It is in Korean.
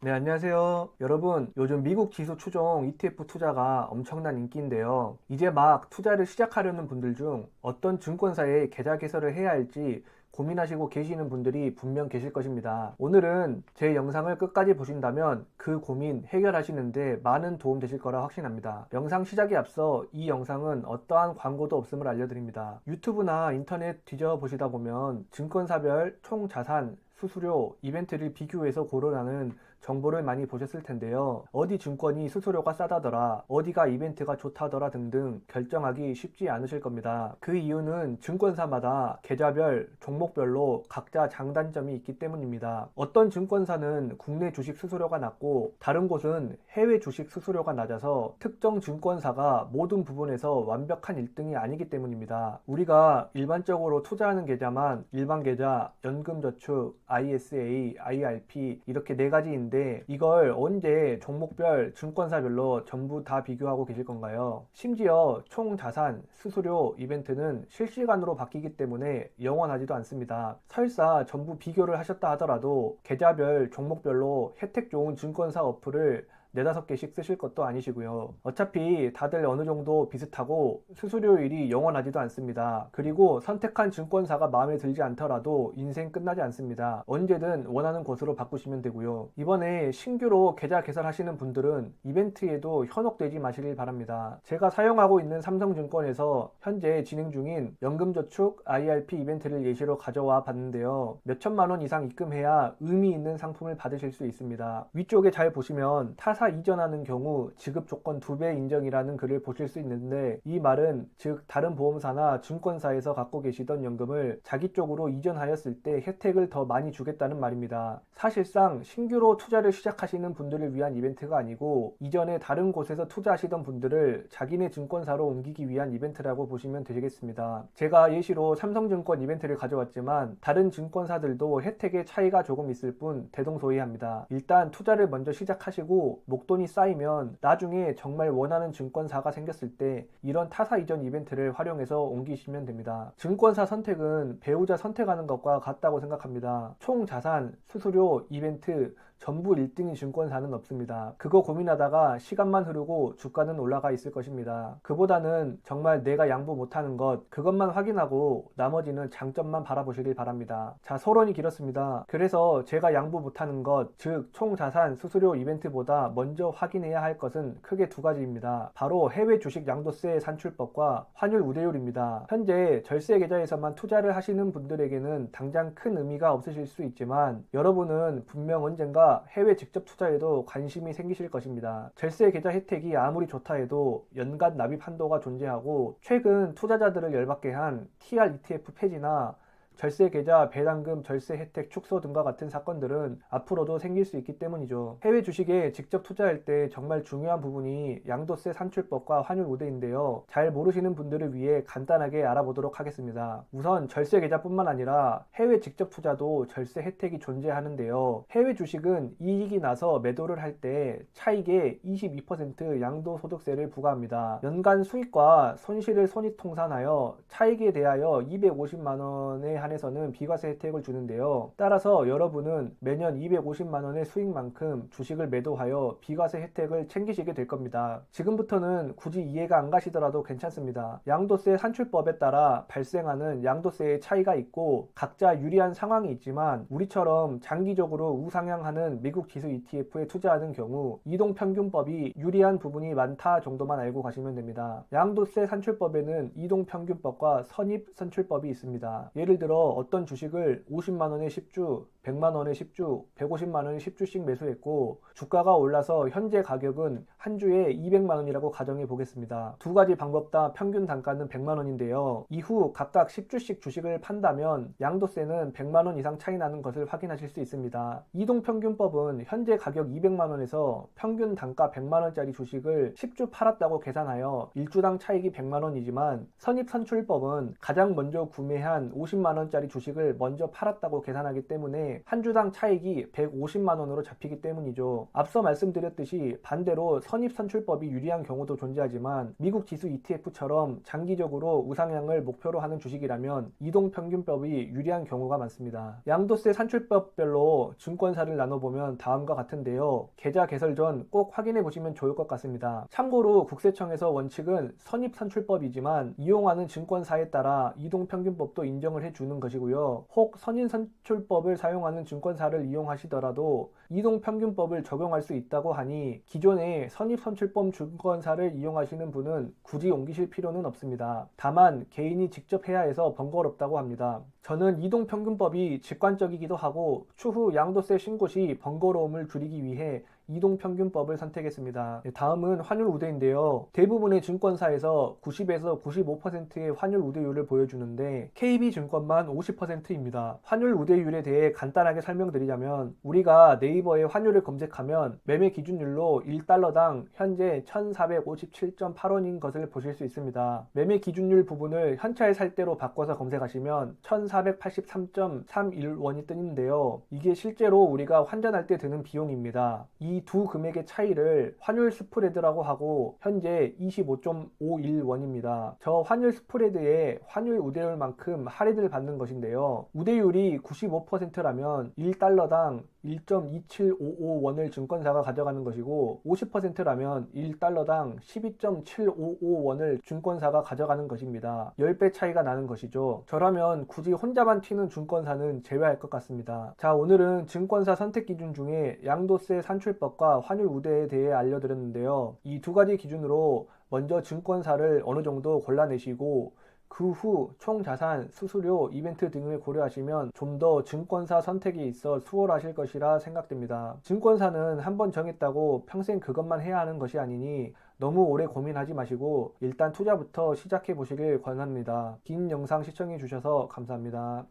네, 안녕하세요. 여러분, 요즘 미국 지수 추종 ETF 투자가 엄청난 인기인데요. 이제 막 투자를 시작하려는 분들 중 어떤 증권사에 계좌 개설을 해야 할지 고민하시고 계시는 분들이 분명 계실 것입니다. 오늘은 제 영상을 끝까지 보신다면 그 고민 해결하시는데 많은 도움 되실 거라 확신합니다. 영상 시작에 앞서 이 영상은 어떠한 광고도 없음을 알려드립니다. 유튜브나 인터넷 뒤져보시다 보면 증권사별 총자산, 수수료, 이벤트를 비교해서 고려하는 정보를 많이 보셨을 텐데요. 어디 증권이 수수료가 싸다더라, 어디가 이벤트가 좋다더라 등등 결정하기 쉽지 않으실 겁니다. 그 이유는 증권사마다 계좌별, 종목별로 각자 장단점이 있기 때문입니다. 어떤 증권사는 국내 주식 수수료가 낮고 다른 곳은 해외 주식 수수료가 낮아서 특정 증권사가 모든 부분에서 완벽한 1등이 아니기 때문입니다. 우리가 일반적으로 투자하는 계좌만 일반 계좌, 연금저축, ISA, IRP 이렇게 네 가지인데 이걸 언제 종목별, 증권사별로 전부 다 비교하고 계실 건가요? 심지어 총 자산, 수수료, 이벤트는 실시간으로 바뀌기 때문에 영원하지도 않습니다. 설사 전부 비교를 하셨다 하더라도 계좌별, 종목별로 혜택 좋은 증권사 어플을 4~5개씩 쓰실 것도 아니시고요. 어차피 다들 어느 정도 비슷하고 수수료율이 영원하지도 않습니다. 그리고 선택한 증권사가 마음에 들지 않더라도 인생 끝나지 않습니다. 언제든 원하는 곳으로 바꾸시면 되고요. 이번에 신규로 계좌 개설하시는 분들은 이벤트에도 현혹되지 마시길 바랍니다. 제가 사용하고 있는 삼성증권에서 현재 진행 중인 연금저축 IRP 이벤트를 예시로 가져와 봤는데요. 몇천만 원 이상 입금해야 의미 있는 상품을 받으실 수 있습니다. 위쪽에 잘 보시면 타사 이전하는 경우 지급 조건 2배 인정이라는 글을 보실 수 있는데, 이 말은 즉 다른 보험사나 증권사에서 갖고 계시던 연금을 자기 쪽으로 이전하였을 때 혜택을 더 많이 주겠다는 말입니다. 사실상 신규로 투자를 시작하시는 분들을 위한 이벤트가 아니고 이전에 다른 곳에서 투자하시던 분들을 자기네 증권사로 옮기기 위한 이벤트라고 보시면 되겠습니다. 제가 예시로 삼성증권 이벤트를 가져왔지만 다른 증권사들도 혜택의 차이가 조금 있을 뿐 대동소이합니다. 일단 투자를 먼저 시작하시고 목돈이 쌓이면 나중에 정말 원하는 증권사가 생겼을 때 이런 타사 이전 이벤트를 활용해서 옮기시면 됩니다. 증권사 선택은 배우자 선택하는 것과 같다고 생각합니다. 총 자산, 수수료, 이벤트 전부 1등인 증권사는 없습니다. 그거 고민하다가 시간만 흐르고 주가는 올라가 있을 것입니다. 그보다는 정말 내가 양보 못하는 것, 그것만 확인하고 나머지는 장점만 바라보시길 바랍니다. 자, 서론이 길었습니다. 그래서 제가 양보 못하는 것, 즉 총자산, 수수료, 이벤트보다 먼저 확인해야 할 것은 크게 2가지입니다. 바로 해외 주식 양도세 산출법과 환율 우대율입니다. 현재 절세 계좌에서만 투자를 하시는 분들에게는 당장 큰 의미가 없으실 수 있지만 여러분은 분명 언젠가 해외 직접 투자에도 관심이 생기실 것입니다. 절세 계좌 혜택이 아무리 좋다 해도 연간 납입 한도가 존재하고 최근 투자자들을 열받게 한 TR ETF 폐지나 절세 계좌, 배당금, 절세 혜택 축소 등과 같은 사건들은 앞으로도 생길 수 있기 때문이죠. 해외 주식에 직접 투자할 때 정말 중요한 부분이 양도세 산출법과 환율 우대인데요. 잘 모르시는 분들을 위해 간단하게 알아보도록 하겠습니다. 우선 절세 계좌뿐만 아니라 해외 직접 투자도 절세 혜택이 존재하는데요. 해외 주식은 이익이 나서 매도를 할 때 차익의 22% 양도소득세를 부과합니다. 연간 수익과 손실을 손익통산하여 차익에 대하여 250만 원에 한해서는 비과세 혜택을 주는데요. 따라서 여러분은 매년 250만 원의 수익만큼 주식을 매도하여 비과세 혜택을 챙기시게 될 겁니다. 지금부터는 굳이 이해가 안 가시더라도 괜찮습니다. 양도세 산출법에 따라 발생하는 양도세의 차이가 있고 각자 유리한 상황이 있지만 우리처럼 장기적으로 우상향하는 미국 지수 ETF에 투자하는 경우 이동평균법이 유리한 부분이 많다 정도만 알고 가시면 됩니다. 양도세 산출법에는 이동평균법과 선입선출법이 있습니다. 예를 들어 어떤 주식을 50만원에 10주, 100만원에 10주, 150만원에 10주씩 매수했고 주가가 올라서 현재 가격은 한 주에 200만원이라고 가정해 보겠습니다. 2가지 방법 다 평균 단가는 100만원인데요. 이후 각각 10주씩 주식을 판다면 양도세는 100만원 이상 차이 나는 것을 확인하실 수 있습니다. 이동평균법은 현재 가격 200만원에서 평균 단가 100만원짜리 주식을 10주 팔았다고 계산하여 1주당 차익이 100만원이지만 선입선출법은 가장 먼저 구매한 50만원짜리 주식을 먼저 팔았다고 계산하기 때문에 때문에 한 주당 차익이 150만 원으로 잡히기 때문이죠. 앞서 말씀드렸듯이 반대로 선입선출법이 유리한 경우도 존재하지만 미국 지수 ETF처럼 장기적으로 우상향을 목표로 하는 주식이라면 이동평균법이 유리한 경우가 많습니다. 양도세 산출법별로 증권사를 나눠보면 다음과 같은데요. 계좌 개설 전 꼭 확인해 보시면 좋을 것 같습니다. 참고로 국세청에서 원칙은 선입선출법이지만 이용하는 증권사에 따라 이동평균법도 인정을 해주는 것이고요. 혹 선인선출법을 사용하는 증권사를 이용하시더라도 이동평균법을 적용할 수 있다고 하니 기존의 선입선출법 증권사를 이용하시는 분은 굳이 옮기실 필요는 없습니다. 다만 개인이 직접 해야 해서 번거롭다고 합니다. 저는 이동평균법이 직관적이기도 하고 추후 양도세 신고 시 번거로움을 줄이기 위해 이동평균법을 선택했습니다. 다음은 환율 우대인데요. 대부분의 증권사에서 90에서 95%의 환율 우대율을 보여주는데 KB증권만 50%입니다. 환율 우대율에 대해 간단하게 설명드리자면 우리가 네이버에 환율을 검색하면 매매 기준율로 1달러당 현재 1457.8원인 것을 보실 수 있습니다. 매매 기준율 부분을 현찰 살 때로 바꿔서 검색하시면 1483.31원이 뜨는데요. 이게 실제로 우리가 환전할 때 드는 비용입니다. 이 두 금액의 차이를 환율 스프레드라고 하고 현재 25.51원입니다. 저 환율 스프레드에 환율 우대율만큼 할인을 받는 것인데요. 우대율이 95%라면 1달러당 1.2755원을 증권사가 가져가는 것이고 50%라면 1달러당 12.755원을 증권사가 가져가는 것입니다. 10배 차이가 나는 것이죠. 저라면 굳이 혼자만 튀는 증권사는 제외할 것 같습니다. 자, 오늘은 증권사 선택 기준 중에 양도세 산출법과 환율 우대에 대해 알려드렸는데요. 이 두 가지 기준으로 먼저 증권사를 어느 정도 골라내시고 그 후 총자산, 수수료, 이벤트 등을 고려하시면 좀 더 증권사 선택에 있어 수월하실 것이라 생각됩니다. 증권사는 한번 정했다고 평생 그것만 해야 하는 것이 아니니 너무 오래 고민하지 마시고 일단 투자부터 시작해 보시길 권합니다. 긴 영상 시청해 주셔서 감사합니다.